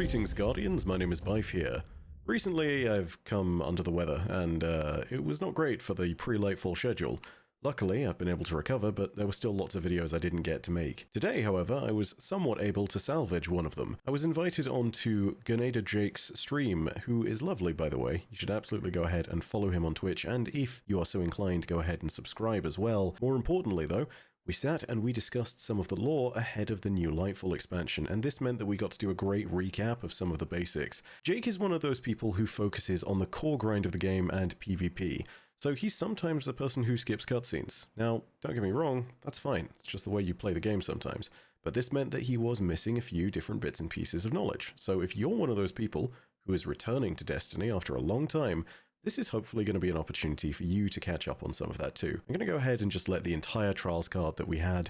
Greetings, Guardians. My name is Bife here. Recently, I've come under the weather, and it was not great for the pre-Lightfall schedule. Luckily, I've been able to recover, but there were still lots of videos I didn't get to make. Today, however, I was somewhat able to salvage one of them. I was invited onto Grenada Jake's stream, who is lovely, by the way. You should absolutely go ahead and follow him on Twitch, and if you are so inclined, go ahead and subscribe as well. More importantly, though, we sat and we discussed some of the lore ahead of the new Lightfall expansion, and this meant that we got to do a great recap of some of the basics. Jake is one of those people who focuses on the core grind of the game and PvP, so he's sometimes the person who skips cutscenes. Now, don't get me wrong, that's fine, it's just the way you play the game sometimes, but this meant that he was missing a few different bits and pieces of knowledge. So if you're one of those people who is returning to Destiny after a long time, this is hopefully going to be an opportunity for you to catch up on some of that too. I'm going to go ahead and just let the entire Trials card that we had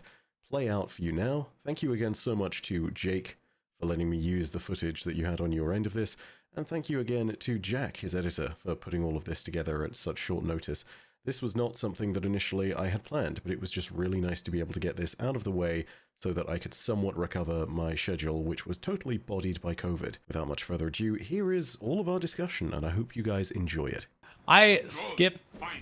play out for you now. Thank you again so much to Jake for letting me use the footage that you had on your end of this, and thank you again to Jack, his editor, for putting all of this together at such short notice. This was not something that initially I had planned, but it was just really nice to be able to get this out of the way so that I could somewhat recover my schedule, which was totally bodied by COVID. Without much further ado, here is all of our discussion, and I hope you guys enjoy it. I skip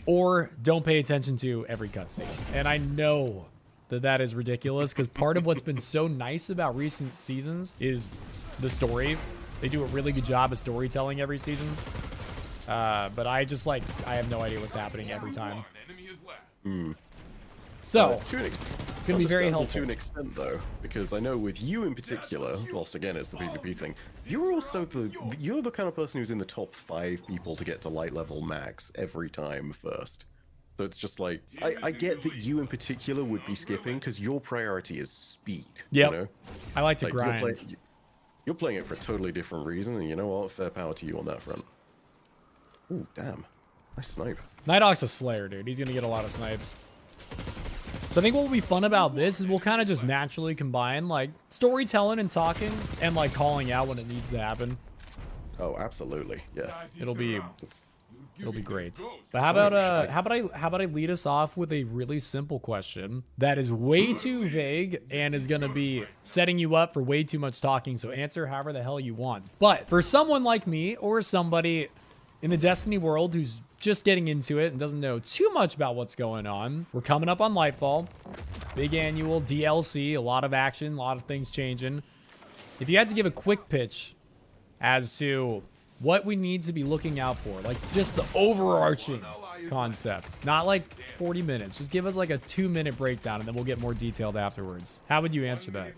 or don't pay attention to every cutscene, and I know that that is ridiculous because part of what's been so nice about recent seasons is the story. They do a really good job of storytelling every season, but I have no idea what's happening every time. So it's gonna be very helpful to an extent, though, because I know with you in particular, whilst again it's the PvP thing, you're also you're the kind of person who's in the top 5 people to get to light level max every time first. So it's just like, I get that you in particular would be skipping because your priority is speed. Yep. You know? I like to grind. You're playing it for a totally different reason, and you know what? Fair power to you on that front. Ooh, damn. Nice snipe. Nighthawk's a slayer, dude. He's gonna get a lot of snipes. So I think what will be fun about this is we'll kind of just naturally combine like storytelling and talking and like calling out when it needs to happen. Oh, absolutely. Yeah. It'll be great. But how about I lead us off with a really simple question that is way too vague and is gonna be setting you up for way too much talking, so answer however the hell you want. But for someone like me or somebody in the Destiny world who's just getting into it and doesn't know too much about what's going on, we're coming up on Lightfall. Big annual DLC, a lot of action, a lot of things changing. If you had to give a quick pitch as to what we need to be looking out for, like just the overarching concept, not like 40 minutes, just give us like a 2-minute breakdown and then we'll get more detailed afterwards. How would you answer that?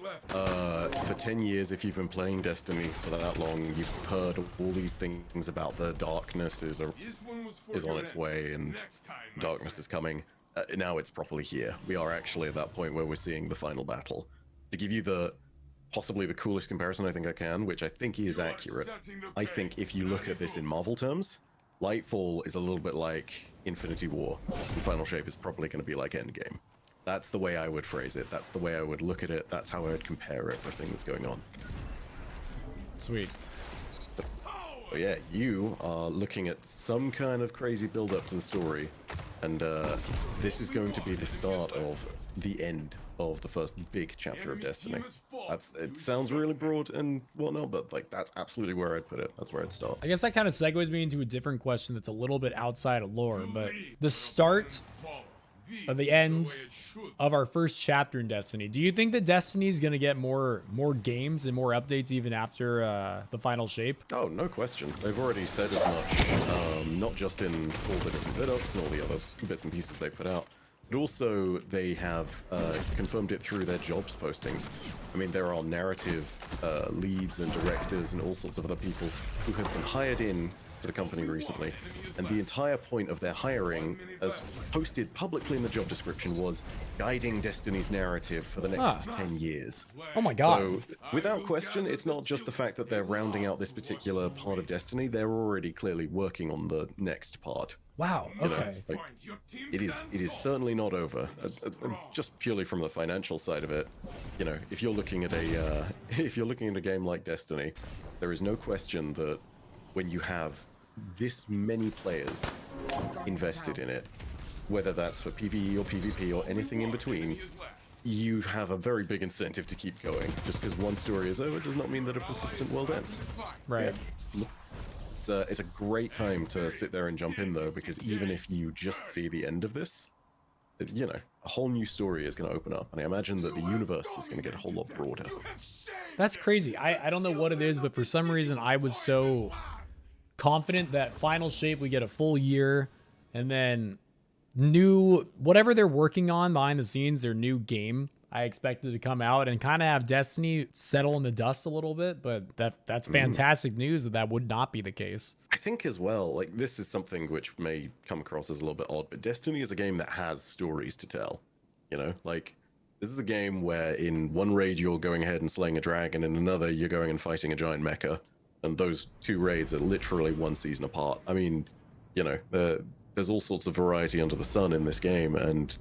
For 10 years, if you've been playing Destiny for that long, you've heard all these things about the darkness is on its way and darkness is coming. Now it's properly here. We are actually at that point where we're seeing the final battle. To give you possibly the coolest comparison I think I can, which I think is accurate, I think if you look at this in Marvel terms, Lightfall is a little bit like Infinity War, and Final Shape is probably going to be like Endgame. That's the way I would phrase it. That's the way I would look at it. That's how I would compare everything that's going on. Sweet. So yeah, you are looking at some kind of crazy build-up to the story, and this is going to be the start of the end of the first big chapter of Destiny. It sounds really broad and whatnot, but like that's absolutely where I'd put it. That's where I'd start. I guess that kind of segues me into a different question that's a little bit outside of lore, but the start of the end of our first chapter in Destiny. Do you think that Destiny is going to get more games and more updates even after the final shape? Oh, no question. They've already said as much, not just in all the different bit-ups and all the other bits and pieces they put out, but also they have confirmed it through their jobs postings. I mean, there are narrative leads and directors and all sorts of other people who have been hired in to the company recently, and the entire point of their hiring, as posted publicly in the job description, was guiding Destiny's narrative for the next 10 years. Oh my god. So, without question, it's not just the fact that they're rounding out this particular part of Destiny, they're already clearly working on the next part. Wow, okay. You know, like, it is certainly not over. Just purely from the financial side of it, you know, if you're looking at a game like Destiny, there is no question that when you have this many players invested in it, whether that's for PvE or PvP or anything in between, you have a very big incentive to keep going. Just because one story is over does not mean that a persistent world ends. Right. It's a great time to sit there and jump in, though, because even if you just see the end of this, you know, a whole new story is going to open up, and I imagine that the universe is going to get a whole lot broader. That's crazy. I don't know what it is, but for some reason I was so confident that Final Shape we get a full year, and then whatever they're working on behind the scenes, their new game, I expected to come out and kind of have Destiny settle in the dust a little bit, but that's fantastic news that would not be the case. I think as well, like, this is something which may come across as a little bit odd, but Destiny is a game that has stories to tell. You know, like, this is a game where in one raid you're going ahead and slaying a dragon, and in another you're going and fighting a giant mecha, and those two raids are literally one season apart. I mean, you know, there's all sorts of variety under the sun in this game, and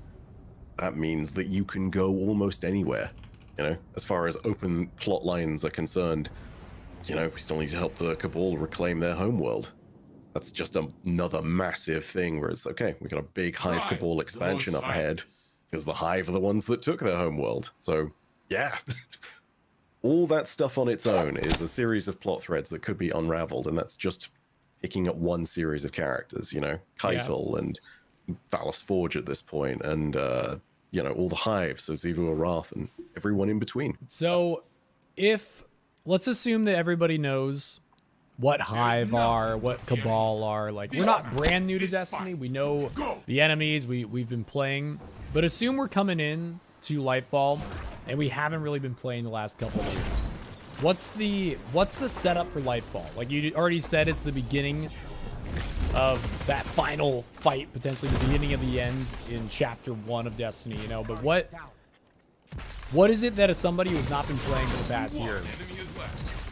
that means that you can go almost anywhere. You know, as far as open plot lines are concerned, you know, we still need to help the Cabal reclaim their homeworld. That's just another massive thing where it's, okay, we got a big Hive Cabal expansion up ahead, because the Hive are the ones that took their homeworld. So, yeah. All that stuff on its own is a series of plot threads that could be unraveled, and that's just picking up one series of characters, you know, Keitel and Valis Forge at this point, and, you know, all the Hives, so Xivu Arath, and everyone in between. So, let's assume that everybody knows what Hive are, what Cabal are. Like, we're not brand new to Destiny. We know the enemies, we've been playing, but assume we're coming in to Lightfall, and we haven't really been playing the last couple of years. What's the setup for Lightfall? Like you already said, it's the beginning of that final fight, potentially the beginning of the end in Chapter 1 of Destiny, you know, but what is it that somebody who's not been playing for the past year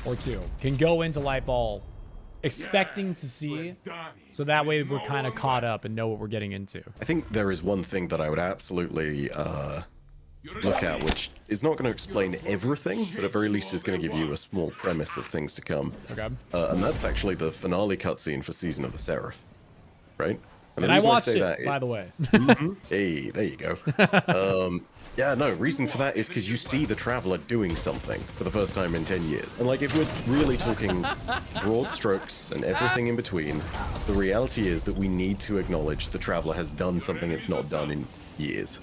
or two can go into Lightfall expecting to see, so that way we're kind of caught up and know what we're getting into? I think there is one thing that I would absolutely look at, which is not going to explain everything, but at very least is going to give you a small premise of things to come. Okay. And that's actually the finale cutscene for Season of the Seraph, right? And I watched it, by the way. Hey, there you go. Yeah, no, reason for that is because you see the Traveler doing something for the first time in 10 years. And like, if we're really talking broad strokes and everything in between, the reality is that we need to acknowledge the Traveler has done something it's not done in years,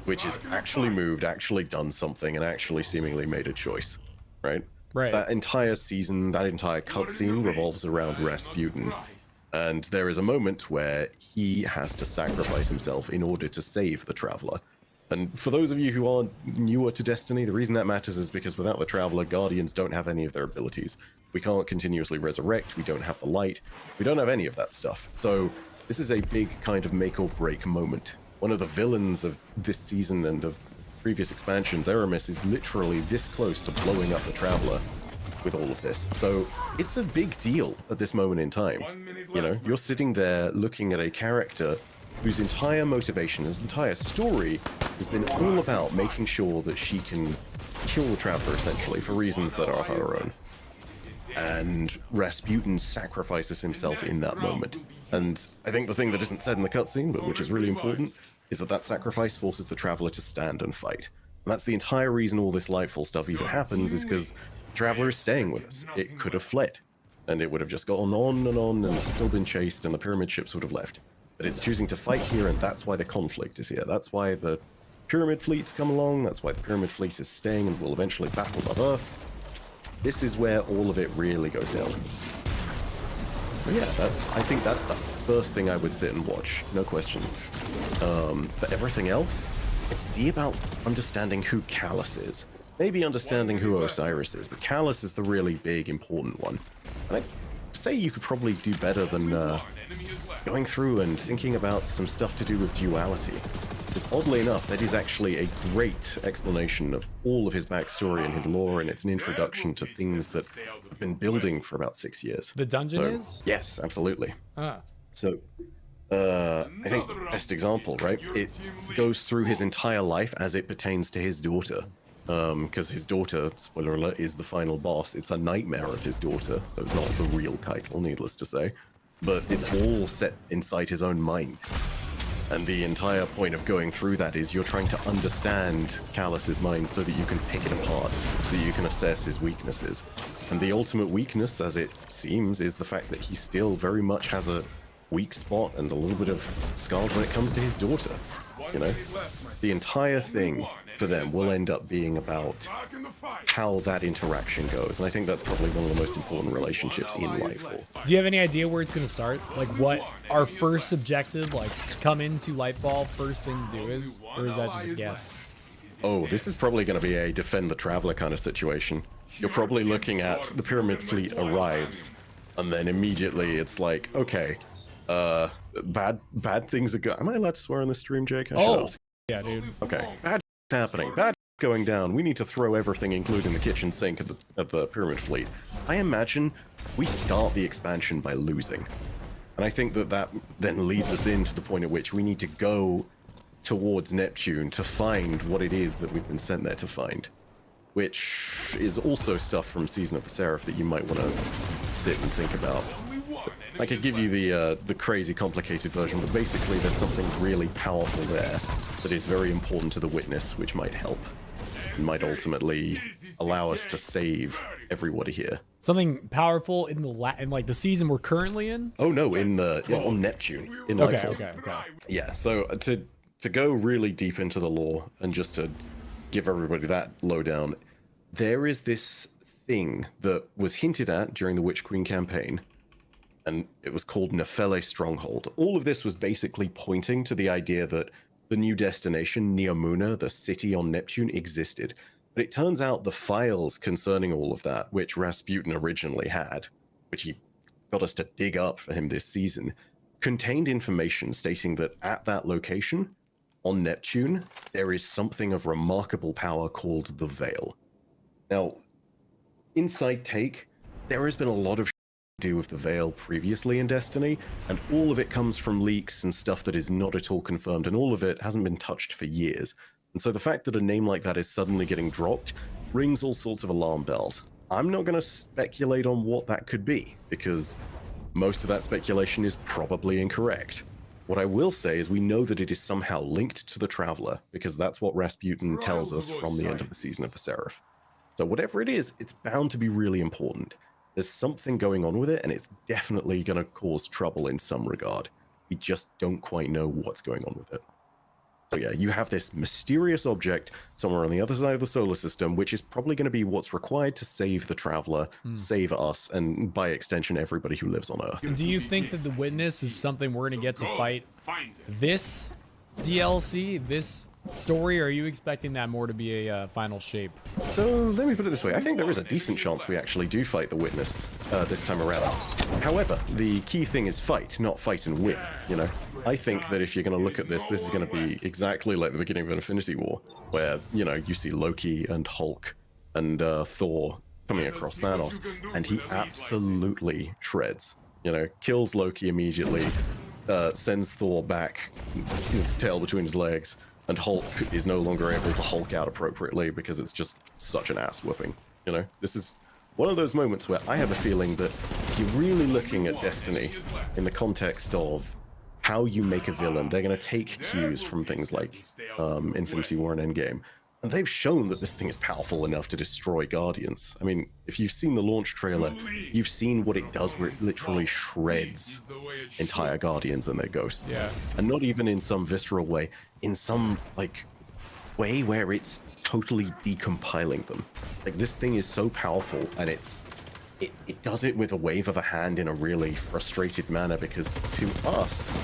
which is actually moved, actually done something, and actually seemingly made a choice, right? Right. That entire season, that entire cutscene revolves around Rasputin. And there is a moment where he has to sacrifice himself in order to save the Traveler. And for those of you who are newer to Destiny, the reason that matters is because without the Traveler, Guardians don't have any of their abilities. We can't continuously resurrect, we don't have the light, we don't have any of that stuff. So this is a big kind of make or break moment. One of the villains of this season and of previous expansions, Eramis, is literally this close to blowing up the Traveler with all of this. So it's a big deal at this moment in time. You know, you're sitting there looking at a character whose entire motivation, his entire story, has been all about making sure that she can kill the Traveler, essentially, for reasons that are her own. And Rasputin sacrifices himself in that moment. And I think the thing that isn't said in the cutscene, but which is really important, is that sacrifice forces the Traveler to stand and fight. And that's the entire reason all this Lightfall stuff even happens, is because the Traveler is staying with us. It could have fled, and it would have just gone on and still been chased, and the Pyramid ships would have left. But it's choosing to fight here, and that's why the conflict is here. That's why the Pyramid fleets come along, that's why the Pyramid fleet is staying and will eventually battle above Earth. This is where all of it really goes down. But yeah, I think that's the first thing I would sit and watch, no question. But everything else, it's see about understanding who Calus is. Maybe understanding who Osiris is, but Calus is the really big, important one. And I'd say you could probably do better than going through and thinking about some stuff to do with duality. Because oddly enough, that is actually a great explanation of all of his backstory and his lore, and it's an introduction to things that have been building for about 6 years. The dungeon is? Yes, absolutely. Ah. So, I think the best example, right? It goes through his entire life as it pertains to his daughter. Because his daughter, spoiler alert, is the final boss. It's a nightmare of his daughter, so it's not the real Keitel, needless to say. But it's all set inside his own mind. And the entire point of going through that is you're trying to understand Callus's mind so that you can pick it apart, so you can assess his weaknesses. And the ultimate weakness, as it seems, is the fact that he still very much has a weak spot and a little bit of scars when it comes to his daughter. You know, the entire thing for them will end up being about how that interaction goes, and I think that's probably one of the most important relationships in Lightfall. Do you have any idea where it's going to start? Like what our first objective, like come into Lightfall, first thing to do is, or is that just a guess? Oh, this is probably going to be a defend the Traveler kind of situation. You're probably looking at the Pyramid Fleet arrives, and then immediately it's like, okay, bad things are going. Am I allowed to swear on the stream, Jake? Yeah, dude. Okay, bad happening, bad going down. We need to throw everything, including the kitchen sink at the Pyramid Fleet. I imagine we start the expansion by losing, and I think that then leads us into the point at which we need to go towards Neptune to find what it is that we've been sent there to find, which is also stuff from Season of the Seraph that you might want to sit and think about. I could give you the crazy complicated version, but basically there's something really powerful there that is very important to the Witness, which might help and might ultimately allow us to save everybody here. Something powerful in like the season we're currently in? Oh no, on Neptune. In Lightfall. Okay. Yeah, so to go really deep into the lore and just to give everybody that lowdown, there is this thing that was hinted at during the Witch Queen campaign, and it was called Nephele Stronghold. All of this was basically pointing to the idea that the new destination, Neomuna, the city on Neptune, existed. But it turns out the files concerning all of that, which Rasputin originally had, which he got us to dig up for him this season, contained information stating that at that location, on Neptune, there is something of remarkable power called the Veil. Now, inside take, there has been a lot of do with the Veil previously in Destiny, and all of it comes from leaks and stuff that is not at all confirmed, and all of it hasn't been touched for years. And so the fact that a name like that is suddenly getting dropped rings all sorts of alarm bells. I'm not going to speculate on what that could be, because most of that speculation is probably incorrect. What I will say is we know that it is somehow linked to the Traveler, because that's what Rasputin tells us from the end of the Season of the Seraph. So whatever it is, it's bound to be really important. There's something going on with it, and it's definitely going to cause trouble in some regard. We just don't quite know what's going on with it. So yeah, you have this mysterious object somewhere on the other side of the solar system, which is probably going to be what's required to save the Traveler, save us, and by extension, everybody who lives on Earth. Do you think that the Witness is something we're going to get to fight this DLC, this story, or are you expecting that more to be a final shape? So let me put it this way. I think there is a decent chance we actually do fight the Witness this time around. However, the key thing is fight, not fight and win, you know? I think that if you're going to look at this, this is going to be exactly like the beginning of Infinity War, where, you know, you see Loki and Hulk and Thor coming across Thanos, and he absolutely shreds, you know, kills Loki immediately, sends Thor back with his tail between his legs, and Hulk is no longer able to Hulk out appropriately because it's just such an ass whooping. You know, this is one of those moments where I have a feeling that if you're really looking at Destiny in the context of how you make a villain, they're going to take cues from things like Infinity War and Endgame. And they've shown that this thing is powerful enough to destroy Guardians. I mean, if you've seen the launch trailer, you've seen what it does where it literally shreds entire Guardians and their ghosts. Yeah. And not even in some visceral way, in some, like, way where it's totally decompiling them. Like, this thing is so powerful, and it does it with a wave of a hand in a really frustrated manner, because to us,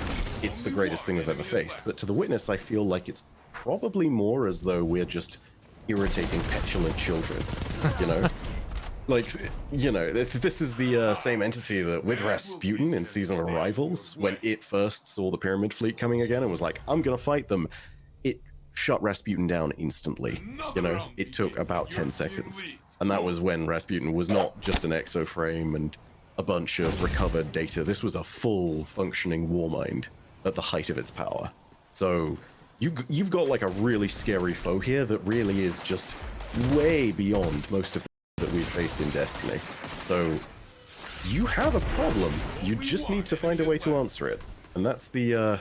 it's the greatest thing we've ever faced. But to the Witness, I feel like it's probably more as though we're just irritating, petulant children, you know? Like, you know, this is the same entity that with Rasputin in Season of Arrivals, when it first saw the Pyramid Fleet coming again and was like, I'm gonna fight them, it shut Rasputin down instantly, you know? It took about 10 seconds. And that was when Rasputin was not just an exoframe and a bunch of recovered data. This was a full functioning war mind at the height of its power. So you've got like a really scary foe here that really is just way beyond most of that we've faced in Destiny. So you have a problem. You just need to find a way to answer it. And that's the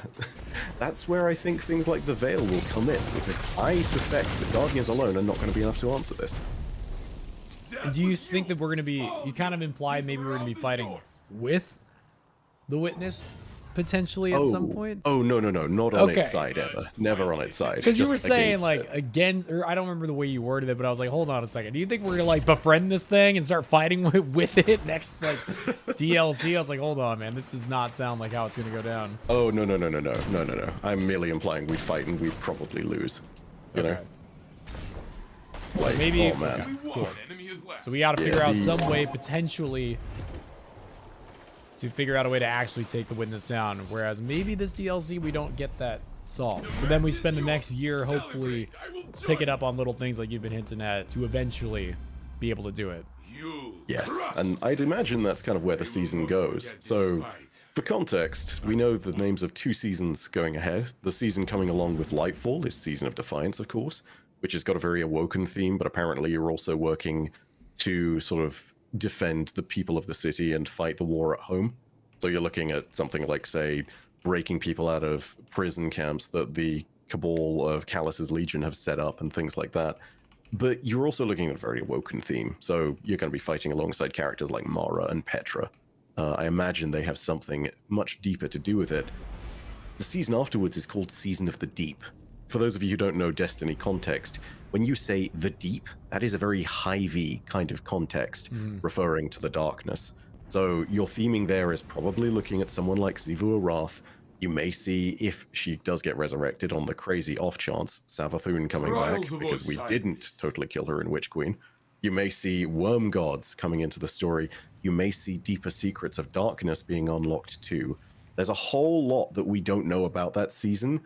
that's where I think things like the Veil will come in, because I suspect that Guardians alone are not going to be enough to answer this. Do you think that we're going to be, you kind of implied maybe we're going to be fighting with the Witness potentially at some point? Oh, no, not on its side ever. Never on its side. Because you were saying like it. again, or I don't remember the way you worded it, but I was like, hold on a second. Do you think we're gonna like befriend this thing and start fighting with it next like DLC? I was like, hold on, man, this does not sound like how it's gonna go down. Oh, no. I'm merely implying we'd fight and we'd probably lose. You know? Like, maybe. Oh man. Okay, cool. So we got to figure out some way potentially to figure out a way to actually take the Witness down. Whereas maybe this DLC we don't get that solved. So then we spend the next year hopefully picking up on little things like you've been hinting at to eventually be able to do it. Yes, and I'd imagine that's kind of where the season goes. So, for context, we know the names of 2 seasons going ahead. The season coming along with Lightfall is Season of Defiance, of course, which has got a very Awoken theme, but apparently you're also working to sort of defend the people of the city and fight the war at home. So you're looking at something like, say, breaking people out of prison camps that the cabal of Callus's Legion have set up and things like that. But you're also looking at a very Awoken theme, so you're going to be fighting alongside characters like Mara and Petra. I imagine they have something much deeper to do with it. The season afterwards is called Season of the Deep. For those of you who don't know Destiny context, when you say the deep, that is a very Hy-Vee kind of context, referring to the darkness. So your theming there is probably looking at someone like Xivu Arath. You may see, if she does get resurrected on the crazy off chance, Savathun coming back, because we didn't totally kill her in Witch Queen. You may see worm gods coming into the story. You may see deeper secrets of darkness being unlocked too. There's a whole lot that we don't know about that season,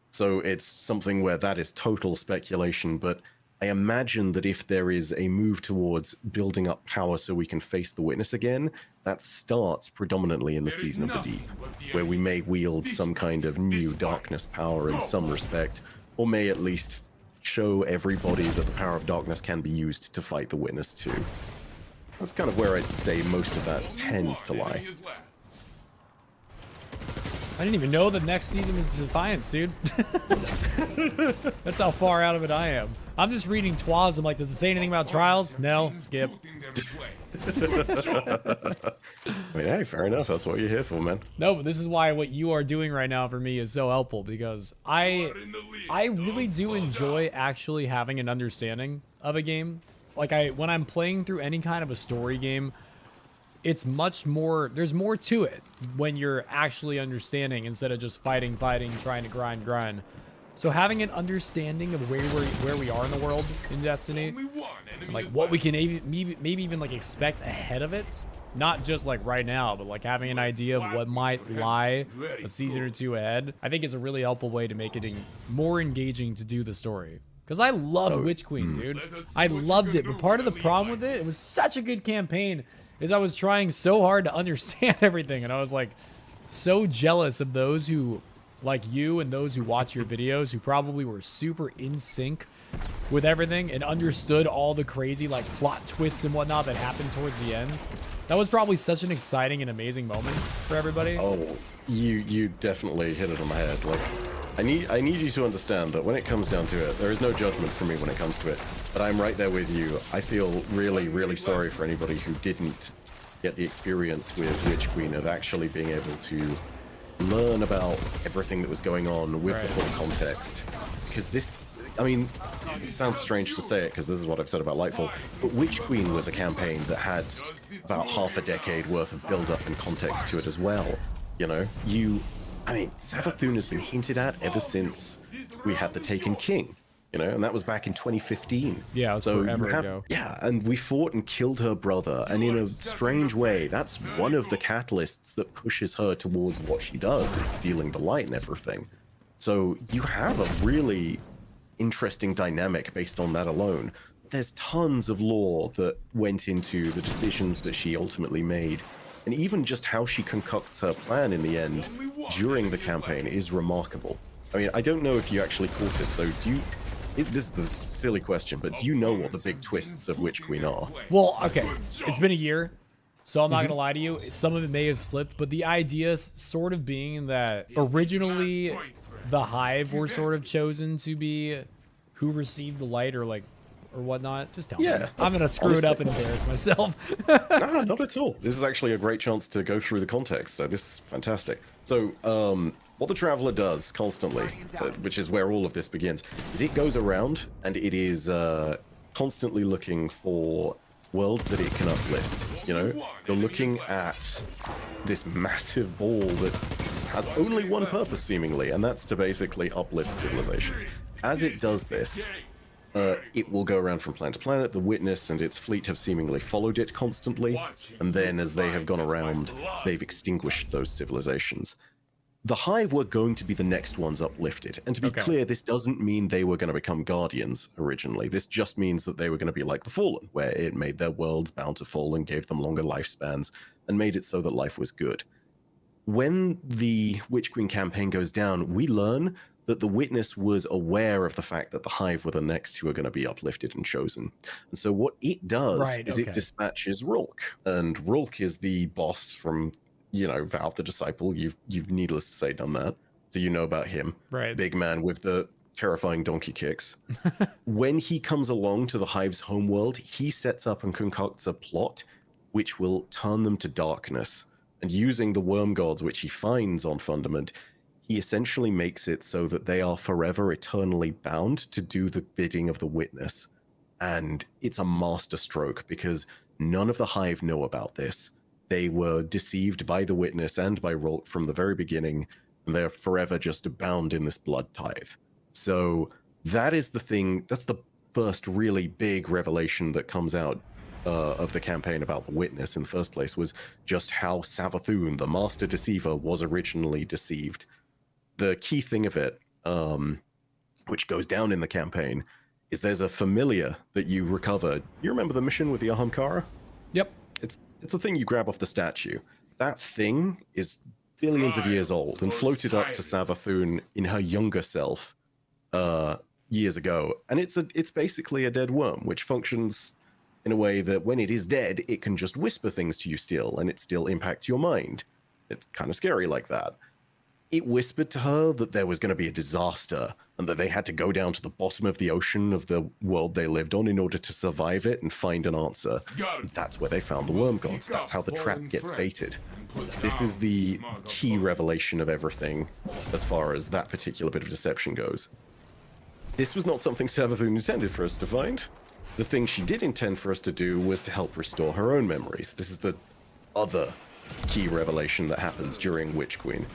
so it's something where that is total speculation, but I imagine that if there is a move towards building up power so we can face the Witness again, that starts predominantly in the Season of the Deep, where we may wield some kind of new darkness power in some respect, or may at least show everybody that the power of darkness can be used to fight the Witness too. That's kind of where I'd say most of that tends to lie. I didn't even know the next season was Defiance, dude. That's how far out of it I am. I'm just reading TWABs. I'm like, does it say anything about trials? No, skip. I mean, hey, fair enough. That's what you're here for, man. No, but this is why what you are doing right now for me is so helpful, because I really do enjoy actually having an understanding of a game. Like when I'm playing through any kind of a story game, it's much more, there's more to it when you're actually understanding instead of just fighting, trying to grind. So having an understanding of where we are in the world in Destiny, and like what we can maybe even like expect ahead of it, not just like right now, but like having an idea of what might lie a season or 2 ahead, I think is a really helpful way to make it more engaging to do the story. Because I loved Witch Queen, dude. I loved it, but part of the problem with it was such a good campaign, is I was trying so hard to understand everything, and I was like so jealous of those who, like you and those who watch your videos, who probably were super in sync with everything and understood all the crazy like plot twists and whatnot that happened towards the end. That was probably such an exciting and amazing moment for everybody. Oh, you definitely hit it on the head. Like, I need you to understand that when it comes down to it, there is no judgment from me when it comes to it. But I'm right there with you. I feel really, really sorry for anybody who didn't get the experience with Witch Queen of actually being able to learn about everything that was going on with the full context. Because this, I mean, it sounds strange to say it because this is what I've said about Lightfall, but Witch Queen was a campaign that had about half a decade worth of build-up and context to it as well. You know, I mean, Savathun has been hinted at ever since we had the Taken King, you know, and that was back in 2015. Yeah, it was forever ago. Yeah, and we fought and killed her brother, and in a strange way, that's one of the catalysts that pushes her towards what she does, is stealing the light and everything. So you have a really interesting dynamic based on that alone. There's tons of lore that went into the decisions that she ultimately made, and even just how she concocts her plan in the end during the campaign is remarkable. I mean, I don't know if you actually caught it, so this is a silly question, but do you know what the big twists of Witch Queen are? Well, okay, it's been a year. So I'm not gonna lie to you, some of it may have slipped, but the idea sort of being that originally the Hive were sort of chosen to be who received the light or like or whatnot. Just tell me. I'm gonna screw it up and embarrass myself. No, not at all. This is actually a great chance to go through the context, so this is fantastic. So, what the Traveler does constantly, which is where all of this begins, is it goes around and it is constantly looking for worlds that it can uplift. You know, you're looking at this massive ball that has only one purpose seemingly, and that's to basically uplift civilizations. As it does this, it will go around from planet to planet. The Witness and its fleet have seemingly followed it constantly, and then as they have gone around, they've extinguished those civilizations. The Hive were going to be the next ones uplifted, and to be clear, this doesn't mean they were going to become Guardians originally. This just means that they were going to be like the Fallen, where it made their worlds bountiful and gave them longer lifespans, and made it so that life was good. When the Witch Queen campaign goes down, we learn that the Witness was aware of the fact that the Hive were the next who are going to be uplifted and chosen. And so what it does is it dispatches Rulk. And Rulk is the boss from, you know, Valve the Disciple. You've needless to say done that. So you know about him. Right. Big man with the terrifying donkey kicks. When he comes along to the Hive's homeworld, he sets up and concocts a plot which will turn them to darkness. And using the worm gods which he finds on Fundament, he essentially makes it so that they are forever eternally bound to do the bidding of the Witness. And it's a master stroke because none of the Hive know about this. They were deceived by the Witness and by Rulk from the very beginning, and they're forever just bound in this blood tithe. So that is the thing, that's the first really big revelation that comes out of the campaign about the Witness in the first place, was just how Savathun, the Master Deceiver, was originally deceived. The key thing of it, which goes down in the campaign, is there's a familiar that you recover. You remember the mission with the Ahamkara? Yep. It's the thing you grab off the statue. That thing is billions of years old and floated up to Savathun in her younger self years ago. And it's basically a dead worm, which functions in a way that when it is dead, it can just whisper things to you still, and it still impacts your mind. It's kind of scary like that. It whispered to her that there was going to be a disaster and that they had to go down to the bottom of the ocean of the world they lived on in order to survive it and find an answer. And that's where they found the worm gods. That's how the trap gets baited. This is the key revelation of everything as far as that particular bit of deception goes. This was not something Savathun intended for us to find. The thing she did intend for us to do was to help restore her own memories. This is the other key revelation that happens during Witch Queen.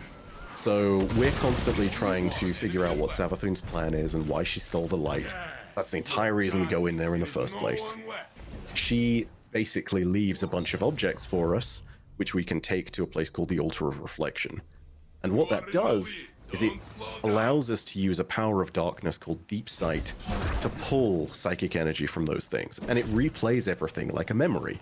So we're constantly trying to figure out what Savathun's plan is and why she stole the light. That's the entire reason we go in there in the first place. She basically leaves a bunch of objects for us, which we can take to a place called the Altar of Reflection. And what that does is it allows us to use a power of darkness called Deep Sight to pull psychic energy from those things. And it replays everything like a memory.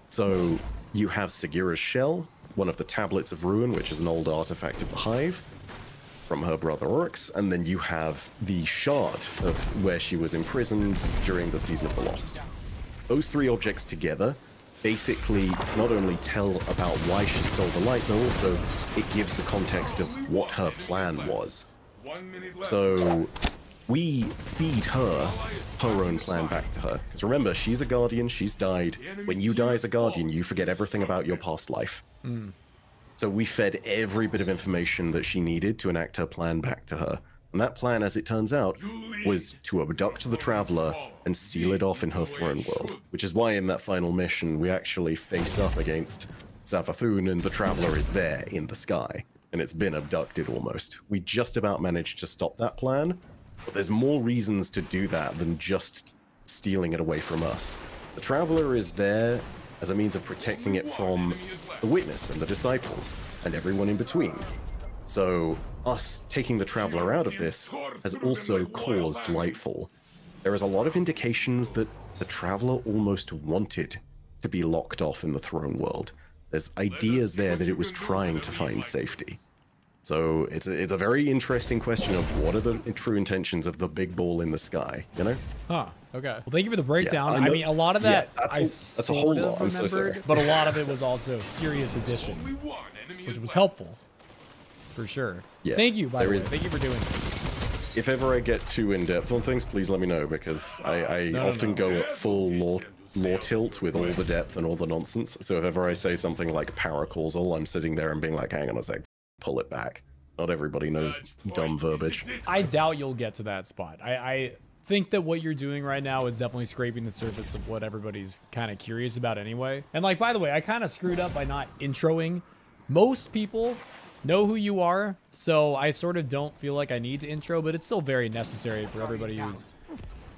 So you have Sagira's shell, one of the tablets of ruin, which is an old artifact of the Hive from her brother Oryx, and then you have the shard of where she was imprisoned during the Season of the Lost. Those three objects together basically not only tell about why she stole the light, but also it gives the context of what her plan was. So we feed her own plan back to her. Because remember, she's a Guardian, she's died. When you die as a Guardian, you forget everything about your past life. So we fed every bit of information that she needed to enact her plan back to her. And that plan, as it turns out, was to abduct the Traveler and seal it off in her throne world. Which is why in that final mission, we actually face up against Savathun and the Traveler is there in the sky. And it's been abducted almost. We just about managed to stop that plan, but there's more reasons to do that than just stealing it away from us. The Traveler is there as a means of protecting it from the Witness and the Disciples, and everyone in between. So us taking the Traveler out of this has also caused Lightfall. There is a lot of indications that the Traveler almost wanted to be locked off in the throne world. There's ideas there that it was trying to find safety. So it's a very interesting question of what are the true intentions of the big ball in the sky, you know? Huh. Okay. Well, thank you for the breakdown. Yeah, I mean, a lot of that that's I that's a whole sort lot. of I'm so sorry. remembered, but a lot of it was also serious addition, which was helpful, for sure. Yeah, Thank you, by the way. is- Thank you for doing this. If ever I get too in-depth on things, please let me know, because I often go at full lore tilt with all the depth and all the nonsense. So if ever I say something like paracausal, I'm sitting there and being like, hang on a sec, pull it back. Not everybody knows dumb verbiage. I doubt you'll get to that spot. I think that what you're doing right now is definitely scraping the surface of what everybody's kind of curious about anyway. And like, by the way, I kind of screwed up by not introing. Most people know who you are, so I sort of don't feel like I need to intro, but it's still very necessary for everybody who's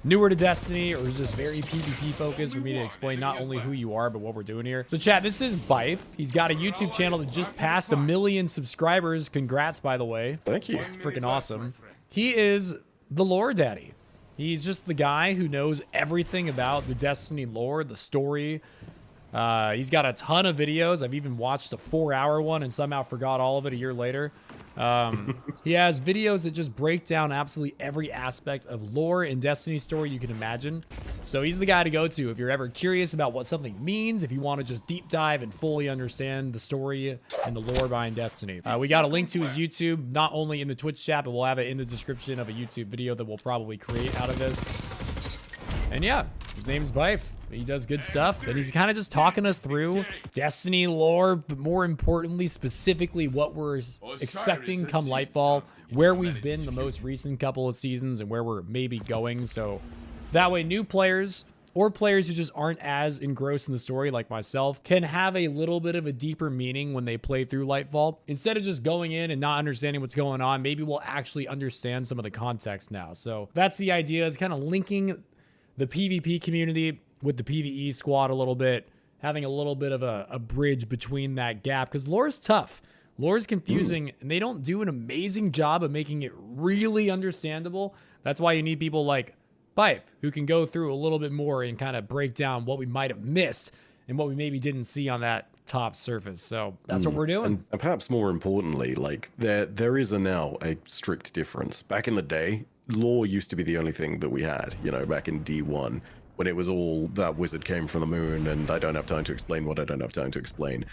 newer to Destiny or is just very PvP focused for me to explain not only who you are, but what we're doing here. So chat, this is Byf. He's got a YouTube channel that just passed 1 million subscribers. Congrats, by the way. Thank you. It's freaking awesome. He is the lore daddy. He's just the guy who knows everything about the Destiny lore, the story. He's got a ton of videos. I've even watched a 4-hour one and somehow forgot all of it a year later. He has videos that just break down absolutely every aspect of lore and Destiny story you can imagine. So he's the guy to go to if you're ever curious about what something means, if you want to just deep dive and fully understand the story and the lore behind Destiny. We got a link to his YouTube, not only in the Twitch chat, but we'll have it in the description of a YouTube video that we'll probably create out of this. And yeah, his name's Byf. He does good stuff, and he's kind of just talking us through Destiny lore, but more importantly, specifically what we're expecting come Lightfall, where we've been the most recent couple of seasons, and where we're maybe going. So that way new players or players who just aren't as engrossed in the story like myself can have a little bit of a deeper meaning when they play through Lightfall. Instead of just going in and not understanding what's going on, maybe we'll actually understand some of the context now. So that's the idea, is kind of linking the PvP community with the PvE squad a little bit, having a little bit of a bridge between that gap, because lore's tough. Lore's confusing, and they don't do an amazing job of making it really understandable. That's why you need people like Byf, who can go through a little bit more and kind of break down what we might have missed and what we maybe didn't see on that top surface. So that's what we're doing. And perhaps more importantly, like there is now a strict difference. Back in the day, lore used to be the only thing that we had, you know, back in D1, when it was all that wizard came from the moon and I don't have time to explain what I don't have time to explain.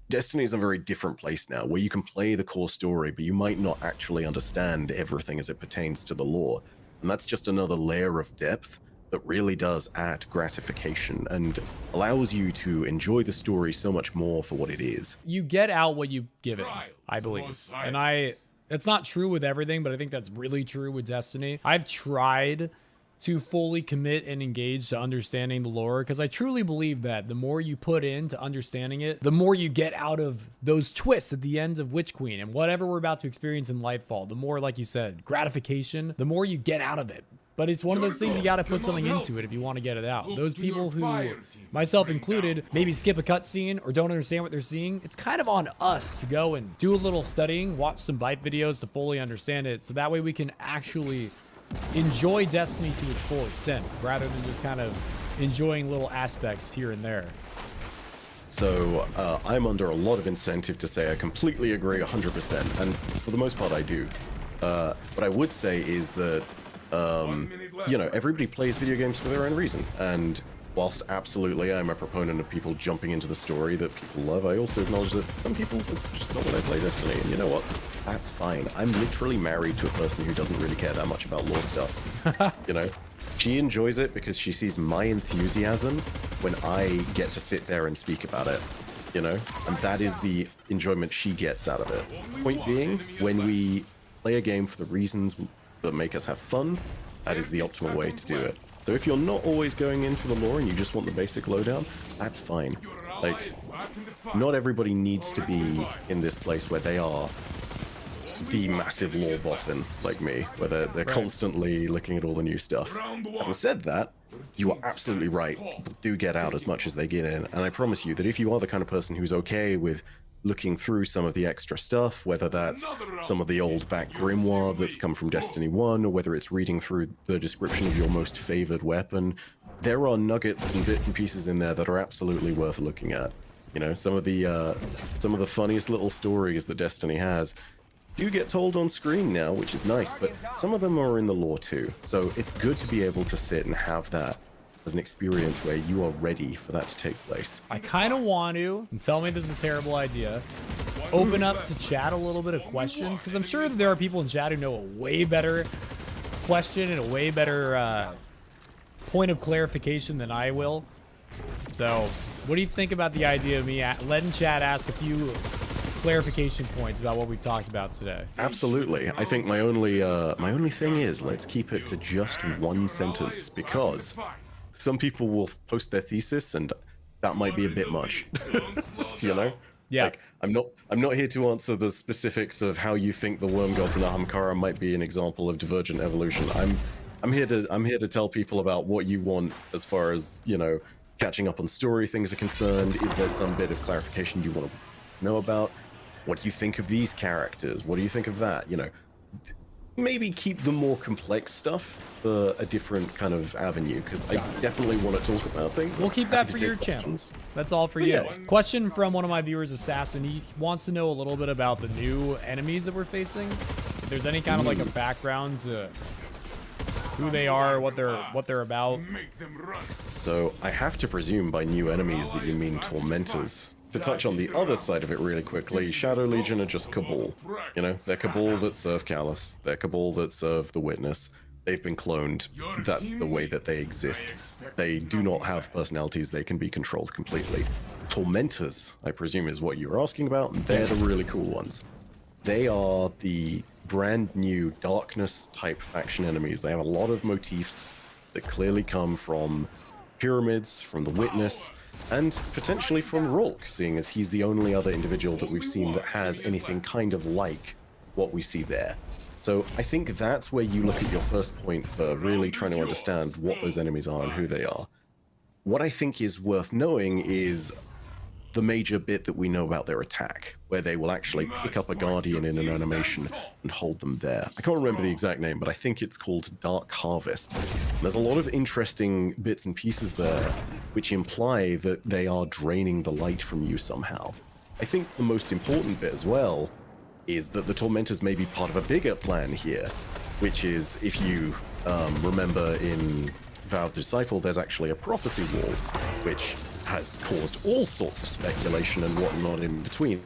Destiny is a very different place now, where you can play the core story, but you might not actually understand everything as it pertains to the lore. And that's just another layer of depth that really does add gratification and allows you to enjoy the story so much more for what it is. You get out what you give it, I believe. And it's not true with everything, but I think that's really true with Destiny. I've tried to fully commit and engage to understanding the lore, because I truly believe that the more you put into understanding it, the more you get out of those twists at the ends of Witch Queen and whatever we're about to experience in Lightfall. The more, like you said, gratification, the more you get out of it. But it's one of those things you got to put something into it if you want to get it out. Those people who, myself included, maybe skip a cutscene or don't understand what they're seeing, it's kind of on us to go and do a little studying, watch some Byf videos to fully understand it, so that way we can actually enjoy Destiny to its full extent, rather than just kind of enjoying little aspects here and there. So I'm under a lot of incentive to say I completely agree 100%, and for the most part I do. What I would say is that, you know, everybody plays video games for their own reason, and whilst absolutely I'm a proponent of people jumping into the story that people love, I also acknowledge that some people, it's just not when I play Destiny, and you know what? That's fine. I'm literally married to a person who doesn't really care that much about lore stuff. You know? She enjoys it because she sees my enthusiasm when I get to sit there and speak about it, you know? And that is the enjoyment she gets out of it. Point being, when we play a game for the reasons that make us have fun, that is the optimal way to do it. So if you're not always going in for the lore and you just want the basic lowdown, that's fine. Like, not everybody needs to be in this place where they are the massive lore boffin like me, where they're constantly looking at all the new stuff. Having said that, you are absolutely right. People do get out as much as they get in, and I promise you that if you are the kind of person who's okay with looking through some of the extra stuff, whether that's some of the old back grimoire that's come from Destiny 1, or whether it's reading through the description of your most favored weapon, there are nuggets and bits and pieces in there that are absolutely worth looking at. You know, some of the funniest little stories that Destiny has, do get told on screen now, which is nice, but some of them are in the lore too. So it's good to be able to sit and have that as an experience where you are ready for that to take place. I kind of want to, and tell me this is a terrible idea, open up to chat a little bit of questions, because I'm sure that there are people in chat who know a way better question and a way better point of clarification than I will. So what do you think about the idea of me letting chat ask a few clarification points about what we've talked about today? Absolutely. I think my only thing is, let's keep it to just one sentence, because some people will post their thesis and that might be a bit much. You know? Yeah. Like, I'm not here to answer the specifics of how you think the worm gods in Ahamkara might be an example of divergent evolution. I'm here to tell people about what you want as far as, you know, catching up on story things are concerned. Is there some bit of clarification you want to know about? What do you think of these characters? What do you think of that? You know, maybe keep the more complex stuff for a different kind of avenue, because I definitely want to talk about things. We'll keep that for your channel. That's all for you. Yeah. Question from one of my viewers, Assassin. He wants to know a little bit about the new enemies that we're facing. If there's any kind of like a background to who they are, what they're about. So I have to presume by new enemies that you mean tormentors. To touch on the other side of it really quickly, Shadow Legion are just Cabal. You know, they're Cabal that serve Callus. They're Cabal that serve the Witness. They've been cloned. That's the way that they exist. They do not have personalities. They can be controlled completely. Tormentors, I presume, is what you were asking about. And they're the really cool ones. They are the brand new darkness type faction enemies. They have a lot of motifs that clearly come from Pyramids, from the Witness, and potentially from Rulk, seeing as he's the only other individual that we've seen that has anything kind of like what we see there. So I think that's where you look at your first point for really trying to understand what those enemies are and who they are. What I think is worth knowing is the major bit that we know about their attack, where they will actually pick up a Guardian in an animation and hold them there. I can't remember the exact name, but I think it's called Dark Harvest. And there's a lot of interesting bits and pieces there which imply that they are draining the light from you somehow. I think the most important bit as well is that the Tormentors may be part of a bigger plan here, which is, if you remember in Vow of the Disciple, there's actually a prophecy wall, which has caused all sorts of speculation and whatnot in between.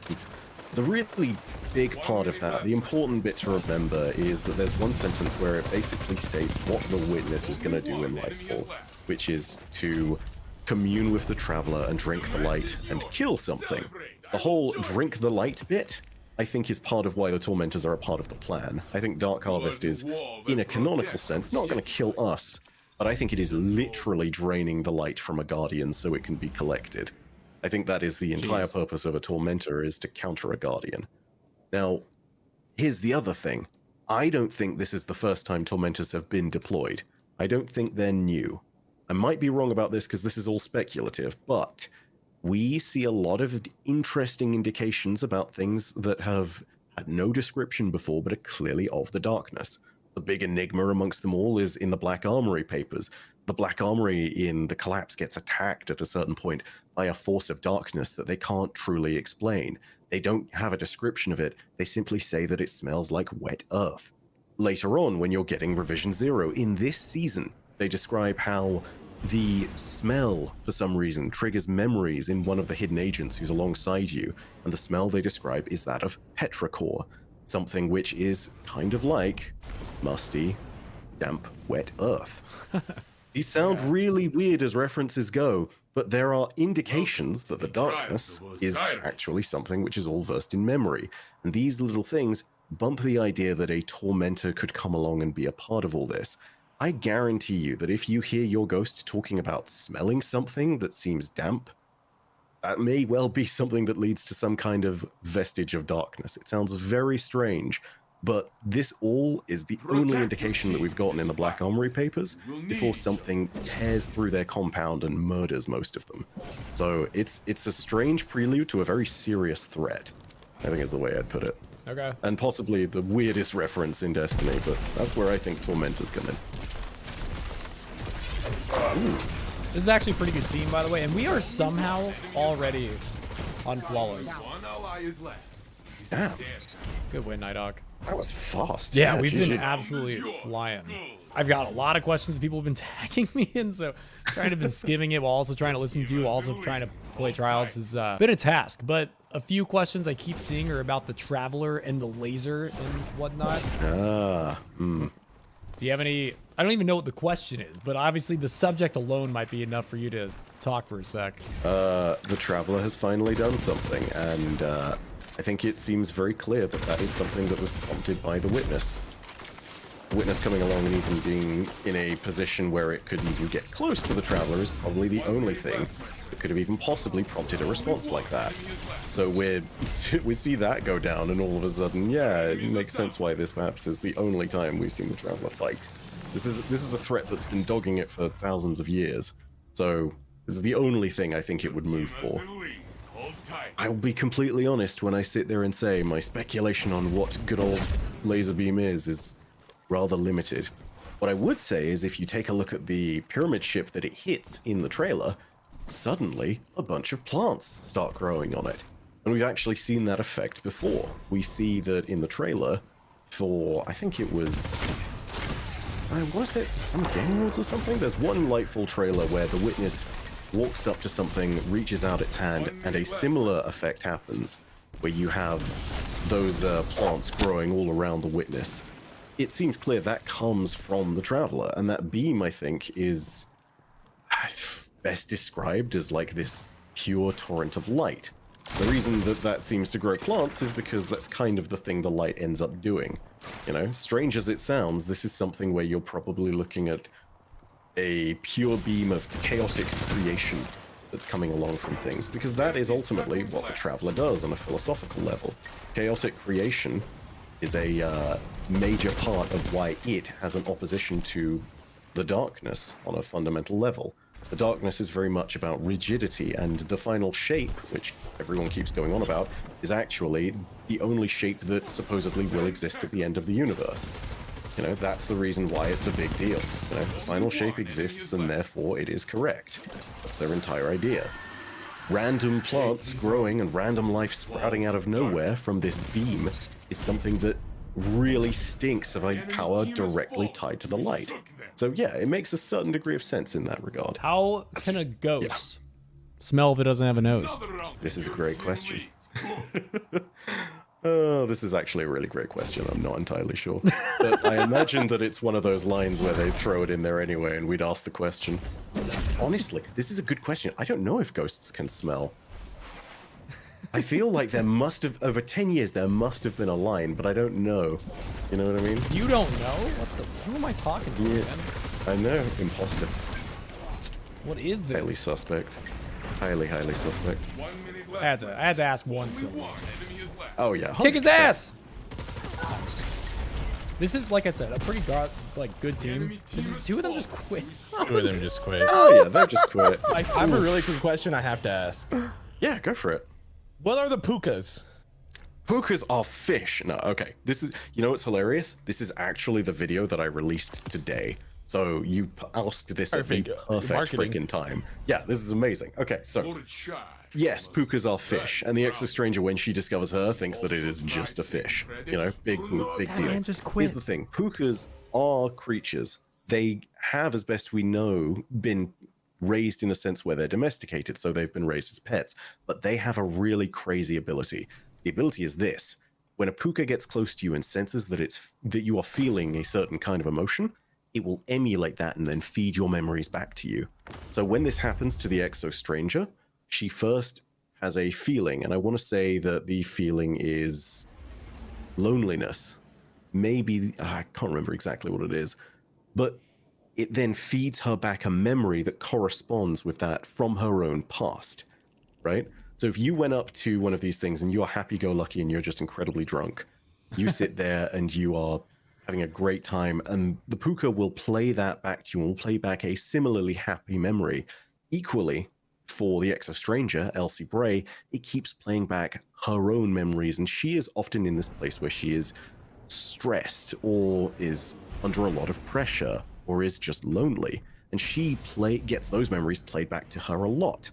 The really big part of that, the important bit to remember, is that there's one sentence where it basically states what the Witness is going to do in Lightfall, which is to commune with the Traveler and drink the light and kill something. The whole drink the light bit, I think, is part of why the Tormentors are a part of the plan. I think Dark Harvest is, in a canonical sense, not going to kill us, but I think it is literally draining the light from a Guardian so it can be collected. I think that is the entire purpose of a Tormentor, is to counter a Guardian. Now, here's the other thing. I don't think this is the first time Tormentors have been deployed. I don't think they're new. I might be wrong about this because this is all speculative, but we see a lot of interesting indications about things that have had no description before but are clearly of the darkness. The big enigma amongst them all is in the Black Armory papers. The Black Armory in the Collapse gets attacked at a certain point by a force of darkness that they can't truly explain. They don't have a description of it. They simply say that it smells like wet earth. Later on, when you're getting Revision Zero, in this season, they describe how the smell, for some reason, triggers memories in one of the hidden agents who's alongside you, and the smell they describe is that of petrichor, something which is kind of like musty, damp, wet earth. These sound really weird as references go, but there are indications that the darkness is actually something which is all versed in memory, and these little things bump the idea that a Tormentor could come along and be a part of all this. I guarantee you that if you hear your ghost talking about smelling something that seems damp, that may well be something that leads to some kind of vestige of darkness. It sounds very strange, but this all is the only indication that we've gotten in the Black Armory papers before something tears through their compound and murders most of them. So it's a strange prelude to a very serious threat, I think is the way I'd put it. Okay. And possibly the weirdest reference in Destiny, but that's where I think Tormentors come in. Ooh. This is actually a pretty good team, by the way, and we are somehow already on Flawless. Damn. Good win, Nighthawk. That was fast. Yeah, we've GG. been absolutely flying. I've got a lot of questions that people have been tagging me in, so trying to be skimming it while also trying to listen to, also trying to play trials has been a task. But a few questions I keep seeing are about the Traveler and the laser and whatnot. Do you have any? I don't even know what the question is, but obviously the subject alone might be enough for you to talk for a sec. The Traveler has finally done something, and I think it seems very clear that that is something that was prompted by the Witness. The Witness coming along and even being in a position where it could even get close to the Traveler is probably the only thing that could have even possibly prompted a response like that. So we see that go down, and all of a sudden, yeah, it makes sense why this perhaps is the only time we've seen the Traveler fight. This is a threat that's been dogging it for thousands of years. So this is the only thing I think it would move for. I'll be completely honest when I sit there and say my speculation on what good old laser beam is rather limited. What I would say is if you take a look at the pyramid ship that it hits in the trailer, suddenly a bunch of plants start growing on it. And we've actually seen that effect before. We see that in the trailer for, I think it was, I want to say it's some Game Awards or something. There's one Lightfall trailer where the Witness walks up to something, reaches out its hand, and a similar effect happens, where you have those plants growing all around the Witness. It seems clear that comes from the Traveler, and that beam, I think, is best described as like this pure torrent of light. The reason that that seems to grow plants is because that's kind of the thing the light ends up doing. You know, strange as it sounds, this is something where you're probably looking at a pure beam of chaotic creation that's coming along from things, because that is ultimately what the Traveler does on a philosophical level. Chaotic creation is a major part of why it has an opposition to the darkness on a fundamental level. The darkness is very much about rigidity, and the final shape, which everyone keeps going on about, is actually the only shape that supposedly will exist at the end of the universe. You know, that's the reason why it's a big deal. You know, the final shape exists, and therefore it is correct. That's their entire idea. Random plants growing and random life sprouting out of nowhere from this beam is something that really stinks of a power directly tied to the light. So yeah, it makes a certain degree of sense in that regard. How can a ghost smell if it doesn't have a nose? This is a great question. Oh, this is actually a really great question. I'm not entirely sure. But I imagine that it's one of those lines where they throw it in there anyway and we'd ask the question. Honestly, this is a good question. I don't know if ghosts can smell. I feel like there must have, over 10 years, there must have been a line, but I don't know. You know what I mean? You don't know? Who am I talking to, man? I know. Imposter. What is this? Highly suspect. Highly suspect. I had to ask once. Oh yeah. 100%. Kick his ass! This is, like I said, a pretty good team. Two of them just quit. Two of them just quit. Oh yeah, they just quit. I have a really quick question I have to ask. Yeah, go for it. What are the pukas? Pukas are fish. No, okay. This is, you know what's hilarious? This is actually the video that I released today. So you asked this at the perfect freaking time. Yeah, this is amazing. Okay, so yes, pukas are fish, and the Exo-Stranger, when she discovers her, thinks that it is just a fish. You know, big deal. Man just quit. Here's the thing: pukas are creatures. They have, as best we know, been raised in a sense where they're domesticated, so they've been raised as pets, but they have a really crazy ability. The ability is this: when a puka gets close to you and senses that you are feeling a certain kind of emotion, it will emulate that and then feed your memories back to you. So when this happens to the Exo-Stranger, she first has a feeling, and I want to say that the feeling is loneliness. Maybe, I can't remember exactly what it is, but it then feeds her back a memory that corresponds with that from her own past, right? So if you went up to one of these things and you're happy-go-lucky and you're just incredibly drunk, you sit there and you are having a great time, and the puka will play that back to you and will play back a similarly happy memory. Equally, for the Exo-Stranger, Elsie Bray, it keeps playing back her own memories, and she is often in this place where she is stressed or is under a lot of pressure or is just lonely, and she gets those memories played back to her a lot.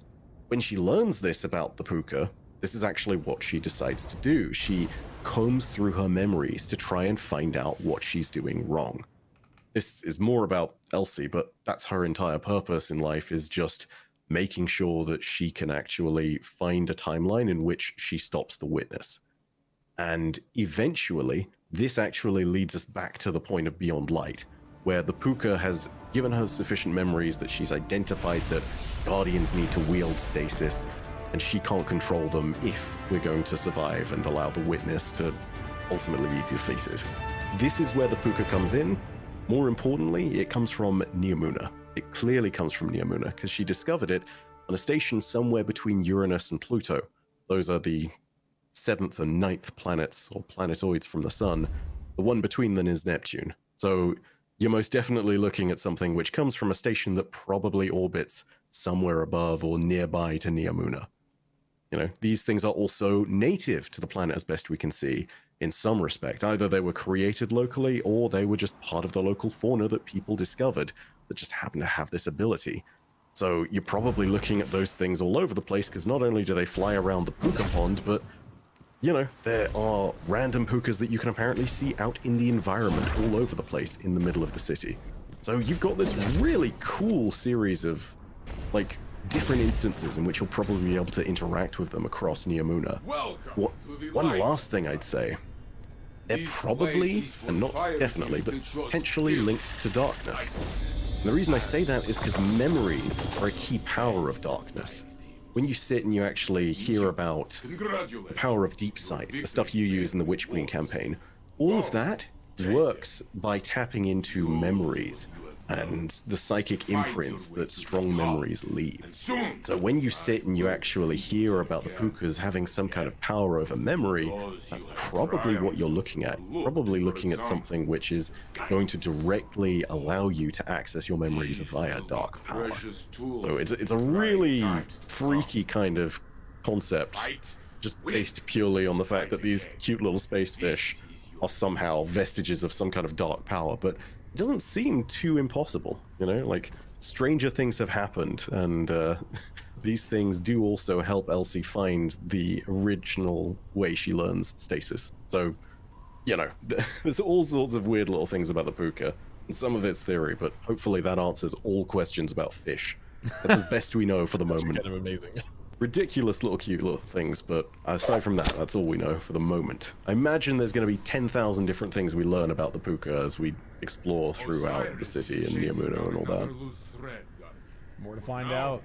When she learns this about the puka, This is actually what she decides to do. She combs through her memories to try and find out what she's doing wrong. This is more about Elsie, but that's her entire purpose in life, is just making sure that she can actually find a timeline in which she stops the witness. And eventually, this actually leads us back to the point of Beyond Light, where the Puka has given her sufficient memories that she's identified that Guardians need to wield stasis, and she can't control them if we're going to survive and allow the witness to ultimately be defeated. This is where the Puka comes in. More importantly, it comes from Neomuna. It clearly comes from Neomuna, because she discovered it on a station somewhere between Uranus and Pluto. Those are the 7th and 9th planets, or planetoids from the sun. The one between them is Neptune. So you're most definitely looking at something which comes from a station that probably orbits somewhere above or nearby to Neomuna. You know, these things are also native to the planet as best we can see in some respect. Either they were created locally or they were just part of the local fauna that people discovered that just happened to have this ability. So you're probably looking at those things all over the place, because not only do they fly around the Puka pond, but, you know, there are random Pukas that you can apparently see out in the environment all over the place in the middle of the city. So you've got this really cool series of, like, different instances in which you'll probably be able to interact with them across Neomuna. One last thing I'd say, they're probably, and not definitely, but potentially linked to darkness. And the reason I say that is because memories are a key power of darkness. When you sit and you actually hear about the power of deep sight, the stuff you use in the Witch Queen campaign, all of that works by tapping into memories and the psychic imprints that strong memories leave. So when you sit and you actually hear about the Pukas having some kind of power over memory, that's probably what you're looking at. Probably looking at something which is going to directly allow you to access your memories via dark power. So it's a really freaky kind of concept, just based purely on the fact that these cute little space fish are somehow vestiges of some kind of dark power, but it doesn't seem too impossible, you know? Like, stranger things have happened, and these things do also help Elsie find the original way she learns stasis. So, you know, there's all sorts of weird little things about the Puka, and some of it's theory, but hopefully that answers all questions about fish. That's as best we know for the moment. Kind of amazing. Ridiculous little cute little things, but aside from that, that's all we know for the moment. I imagine there's going to be 10,000 different things we learn about the Puka as we explore throughout the city and Neomuna and all that. More to find out.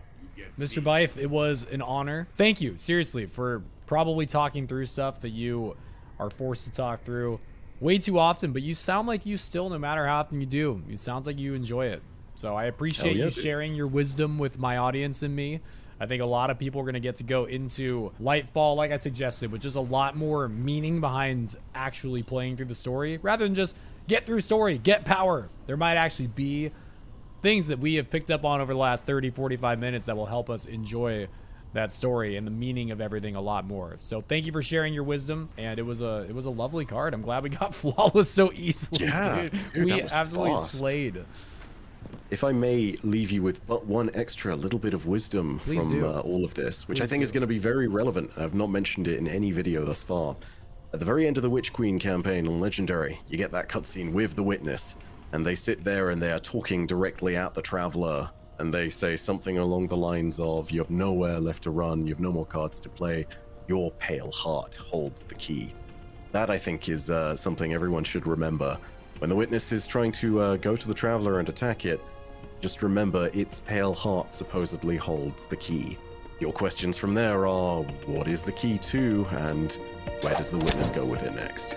Mr. Byf, it was an honor. Thank you, seriously, for probably talking through stuff that you are forced to talk through way too often, but you sound like you still, no matter how often you do, it sounds like you enjoy it. So I appreciate you sharing your wisdom with my audience and me. I think a lot of people are going to get to go into Lightfall, like I suggested, with just a lot more meaning behind actually playing through the story, rather than just get through story, get power. There might actually be things that we have picked up on over the last 30, 45 minutes that will help us enjoy that story and the meaning of everything a lot more. So thank you for sharing your wisdom, and it was a lovely card. I'm glad we got flawless so easily, dude. We absolutely slayed. If I may leave you with but one extra little bit of wisdom from all of this, which I think is going to be very relevant. I've not mentioned it in any video thus far. At the very end of the Witch Queen campaign on Legendary, you get that cutscene with the Witness, and they sit there and they are talking directly at the Traveler, and they say something along the lines of, "You have nowhere left to run, you have no more cards to play, your pale heart holds the key." That, I think, is something everyone should remember. When the Witness is trying to go to the Traveler and attack it, just remember its pale heart supposedly holds the key. Your questions from there are, what is the key to, and where does the Witness go with it next?